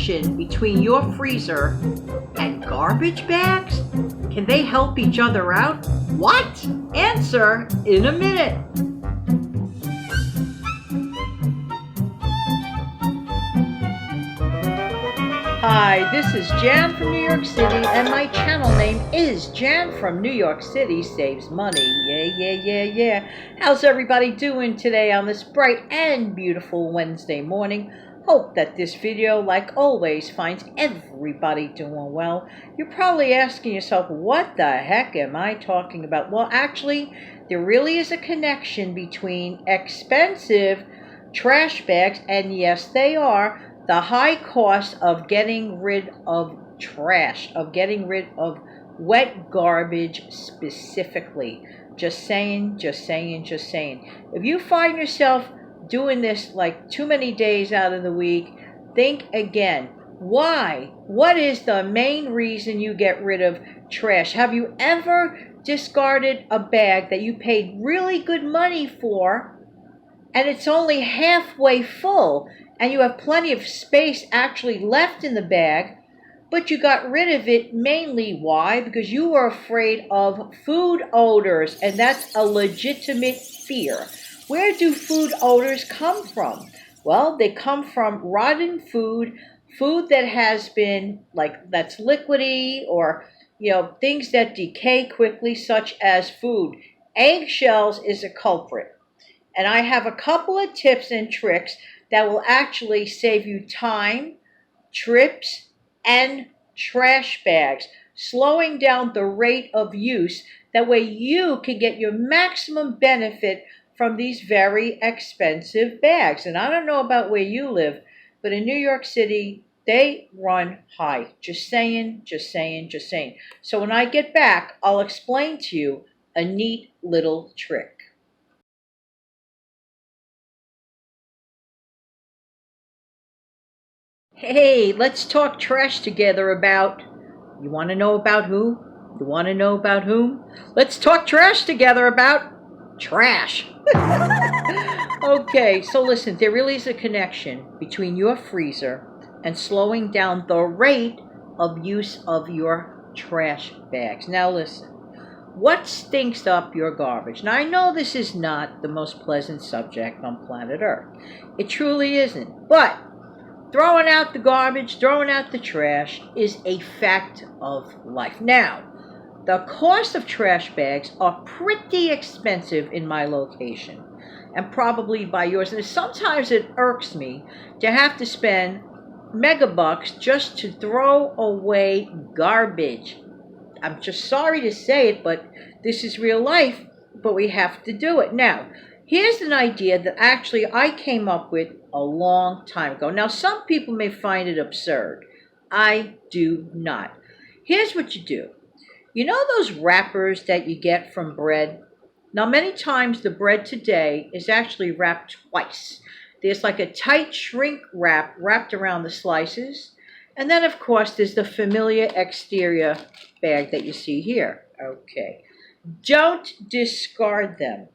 connection between your freezer and garbage bags? Can they help each other out? What? Answer in a minute. Hi, this is Jan from New York City, and my channel name is Jan from New York City Saves Money. Yeah. How's everybody doing today on this bright and beautiful Wednesday morning? Hope that this video, like always, finds everybody doing well. You're probably asking yourself, what the heck am I talking about? Well, actually, there really is a connection between expensive trash bags, and yes, they are, the high cost of getting rid of trash, of getting rid of wet garbage specifically. Just saying. If you find yourself doing this like too many days out of the week, think again. Why? What is the main reason you get rid of trash? Have you ever discarded a bag that you paid really good money for and it's only halfway full and you have plenty of space actually left in the bag, but you got rid of it mainly why? Because you were afraid of food odors, and that's a legitimate fear. Where do food odors come from? Well, they come from rotten food that has been that's liquidy, or things that decay quickly, such as food. Eggshells is a culprit. And I have a couple of tips and tricks that will actually save you time, trips, and trash bags, slowing down the rate of use. That way you can get your maximum benefit from these very expensive bags. And I don't know about where you live, but in New York City, they run high. Just saying. So when I get back, I'll explain to you a neat little trick. Hey, let's talk trash together about, you want to know about who? You want to know about whom? Let's talk trash together about trash. Okay, so listen, there really is a connection between your freezer and slowing down the rate of use of your trash bags. Now listen, what stinks up your garbage? Now I know this is not the most pleasant subject on planet Earth. It truly isn't, but throwing out the garbage, throwing out the trash is a fact of life. Now, the cost of trash bags are pretty expensive in my location, and probably by yours. And sometimes it irks me to have to spend megabucks just to throw away garbage. I'm just sorry to say it, but this is real life, but we have to do it. Now, here's an idea that actually I came up with a long time ago. Now, some people may find it absurd. I do not. Here's what you do. You know those wrappers that you get from bread? Now, many times the bread today is actually wrapped twice. There's like a tight shrink wrap wrapped around the slices. And then, of course, there's the familiar exterior bag that you see here. Okay. Don't discard them.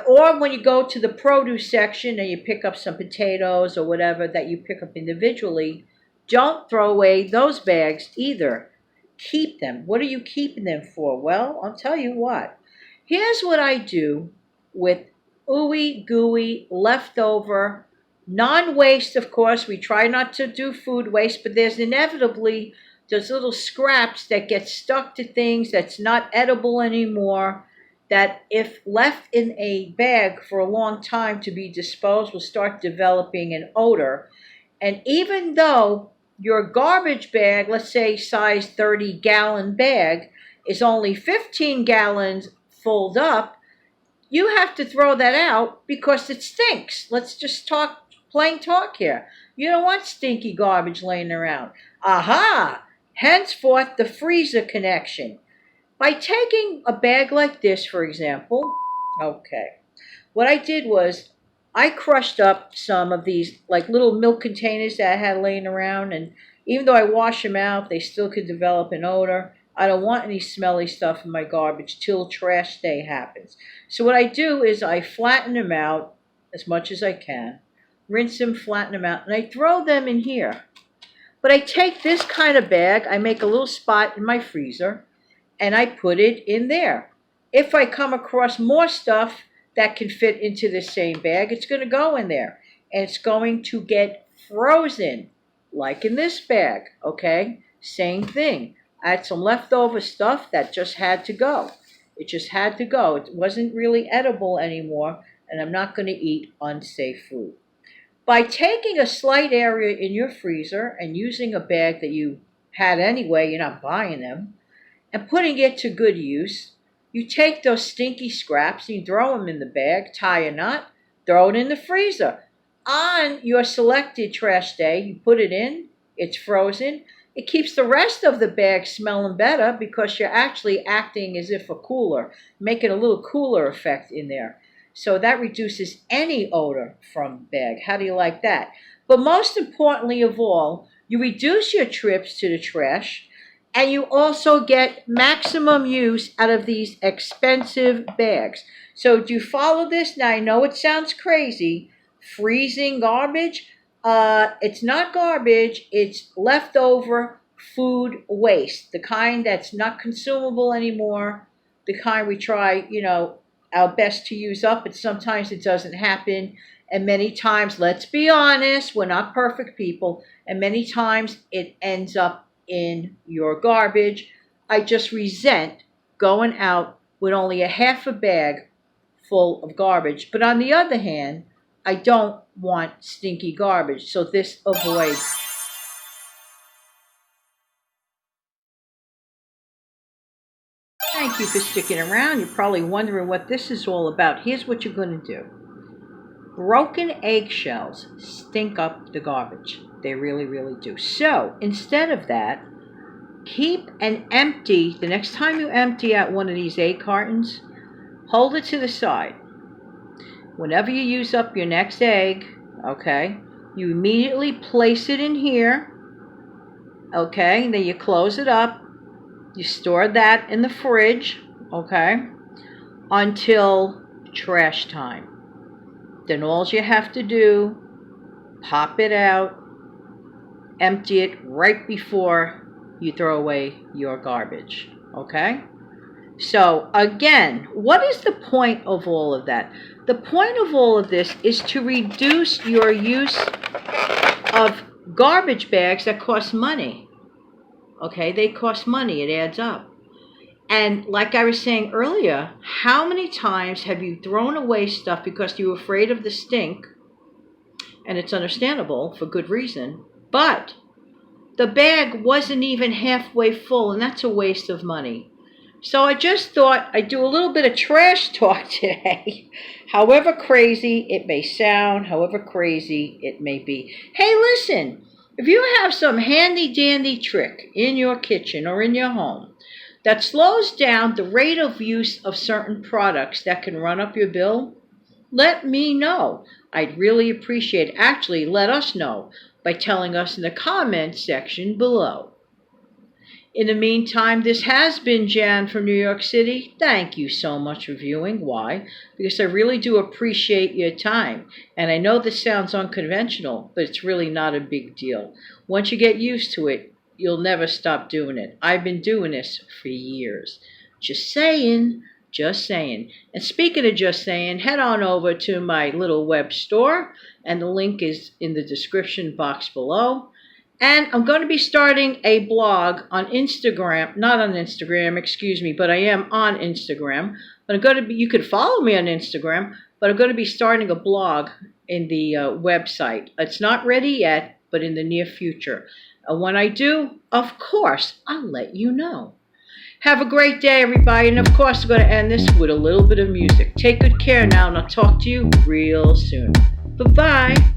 Or when you go to the produce section and you pick up some potatoes or whatever that you pick up individually, don't throw away those bags either. Keep them. What are you keeping them for? Well, I'll tell you what. Here's what I do with ooey gooey, leftover, non-waste, of course. We try not to do food waste, but there's inevitably those little scraps that get stuck to things that's not edible anymore, that if left in a bag for a long time to be disposed will start developing an odor. And even though your garbage bag, let's say size 30-gallon bag, is only 15 gallons filled up, you have to throw that out because it stinks. Let's just talk plain talk here. You don't want stinky garbage laying around. Aha! Henceforth, the freezer connection. By taking a bag like this, for example, okay, what I did was I crushed up some of these like little milk containers that I had laying around, and even though I wash them out, they still could develop an odor. I don't want any smelly stuff in my garbage till trash day happens. So what I do is I flatten them out as much as I can, rinse them, flatten them out, and I throw them in here. But I take this kind of bag, I make a little spot in my freezer, and I put it in there. If I come across more stuff that can fit into the same bag, it's going to go in there. And it's going to get frozen, like in this bag, okay? Same thing. I had some leftover stuff that just had to go. It just had to go. It wasn't really edible anymore, and I'm not going to eat unsafe food. By taking a slight area in your freezer and using a bag that you had anyway, you're not buying them, and putting it to good use, you take those stinky scraps and you throw them in the bag, tie a knot, throw it in the freezer. On your selected trash day, you put it in, it's frozen. It keeps the rest of the bag smelling better because you're actually acting as if a cooler, making a little cooler effect in there. So that reduces any odor from bag. How do you like that? But most importantly of all, you reduce your trips to the trash, and you also get maximum use out of these expensive bags. So do you follow this? Now I know it sounds crazy. Freezing garbage? It's not garbage. It's leftover food waste. The kind that's not consumable anymore. The kind we try, our best to use up, but sometimes it doesn't happen. And many times, let's be honest, we're not perfect people. And many times it ends up in your garbage. I just resent going out with only a half a bag full of garbage. But on the other hand, I don't want stinky garbage. So this avoids. Thank you for sticking around. You're probably wondering what this is all about. Here's what you're going to do. Broken eggshells stink up the garbage. They really, really do. So instead of that, keep an empty, the next time you empty out one of these egg cartons, hold it to the side. Whenever you use up your next egg, okay, you immediately place it in here, okay, and then you close it up. You store that in the fridge, okay, until trash time. Then all you have to do, pop it out, empty it right before you throw away your garbage, okay? So again, what is the point of all of that? The point of all of this is to reduce your use of garbage bags that cost money. Okay, they cost money, it adds up. And like I was saying earlier, how many times have you thrown away stuff because you were afraid of the stink? And it's understandable for good reason, but the bag wasn't even halfway full, and that's a waste of money. So I just thought I'd do a little bit of trash talk today. However crazy it may sound, however crazy it may be. Hey, listen, if you have some handy dandy trick in your kitchen or in your home that slows down the rate of use of certain products that can run up your bill, let me know. I'd really appreciate it. Actually, let us know by telling us in the comments section below. In the meantime, this has been Jan from New York City. Thank you so much for viewing. Why? Because I really do appreciate your time. And I know this sounds unconventional, but it's really not a big deal. Once you get used to it, you'll never stop doing it. I've been doing this for years. Just saying. Just saying. And speaking of just saying, head on over to my little web store, and the link is in the description box below. And I'm going to be starting a blog on Instagram, not on Instagram, excuse me, but I am on Instagram. But you could follow me on Instagram, but I'm going to be starting a blog in the website. It's not ready yet, but in the near future. When I do, of course, I'll let you know. Have a great day, everybody. And of course, I'm going to end this with a little bit of music. Take good care now, and I'll talk to you real soon. Bye-bye.